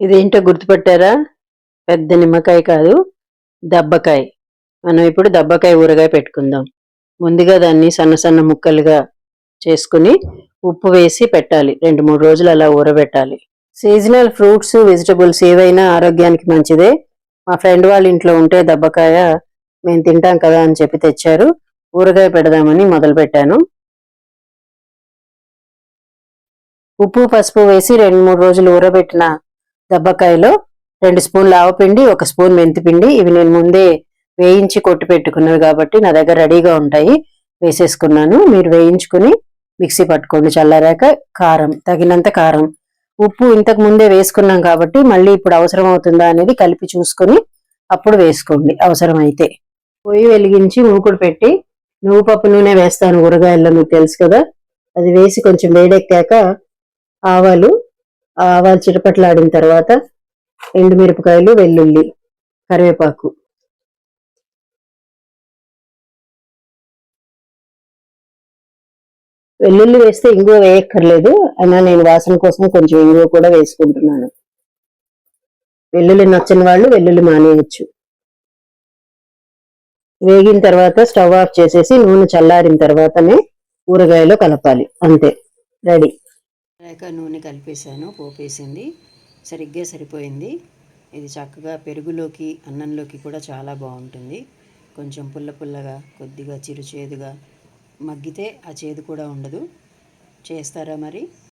ఇదేంటో గుర్తుపట్టారా? పెద్ద నిమ్మకాయ కాదు, దబ్బకాయ. మనం ఇప్పుడు దబ్బకాయ ఊరగాయ పెట్టుకుందాం. ముందుగా దాన్ని సన్న సన్న ముక్కలుగా చేసుకుని ఉప్పు వేసి పెట్టాలి. 2-3 రోజులు అలా ఊరబెట్టాలి. సీజనల్ ఫ్రూట్స్, వెజిటబుల్స్ ఏవైనా ఆరోగ్యానికి మంచిదే. మా ఫ్రెండ్ వాళ్ళ ఇంట్లో ఉంటే దబ్బకాయ మేము తింటాం కదా అని చెప్పి తెచ్చారు. ఊరగాయ పెడదామని మొదలుపెట్టాను. ఉప్పు, పసుపు వేసి 2-3 రోజులు ఊరబెట్టిన దబ్బకాయలో 2 స్పూన్ల ఆవపిండి, 1 స్పూన్ మెంతిపిండి, ఇవి నేను ముందే వేయించి కొట్టి పెట్టుకున్నవి కాబట్టి నా దగ్గర రెడీగా ఉంటాయి, వేసేసుకున్నాను. మీరు వేయించుకుని మిక్సీ పట్టుకోండి. చల్లారాక కారం, తగినంత కారం, ఉప్పు ఇంతకు ముందే వేసుకున్నాం కాబట్టి మళ్ళీ ఇప్పుడు అవసరం అవుతుందా అనేది కలిపి చూసుకొని అప్పుడు వేసుకోండి అవసరమైతే. పొయ్యి వెలిగించి మూకుడు పెట్టి నువ్వు పప్పు నూనె వేస్తాను ఊరగాయల్లో, మీకు తెలుసు కదా. అది వేసి కొంచెం వేడెక్కాక ఆవాలు చిటపట్లాడిన తర్వాత ఎండుమిరపకాయలు, వెల్లుల్లి, కరివేపాకు, వెల్లుల్లి వేస్తే ఇంగువ వేయక్కర్లేదు, అయినా నేను వాసన కోసం కొంచెం ఇంగువ కూడా వేసుకుంటున్నాను. వెల్లుల్లి నచ్చని వాళ్ళు వెల్లుల్లి మానేయచ్చు. వేగిన తర్వాత స్టవ్ ఆఫ్ చేసేసి నూనె చల్లారిన తర్వాతనే ఊరగాయలో కలపాలి. అంతే, రెడీ. నూనె కలిపేసాను, పోపేసింది, సరిగ్గా సరిపోయింది. ఇది చక్కగా పెరుగులోకి, అన్నంలోకి కూడా చాలా బాగుంటుంది. కొంచెం పుల్ల పుల్లగా, కొద్దిగా చిరు చేదుగా మగ్గితే ఆ చేదు కూడా ఉండదు. చేస్తారా మరి?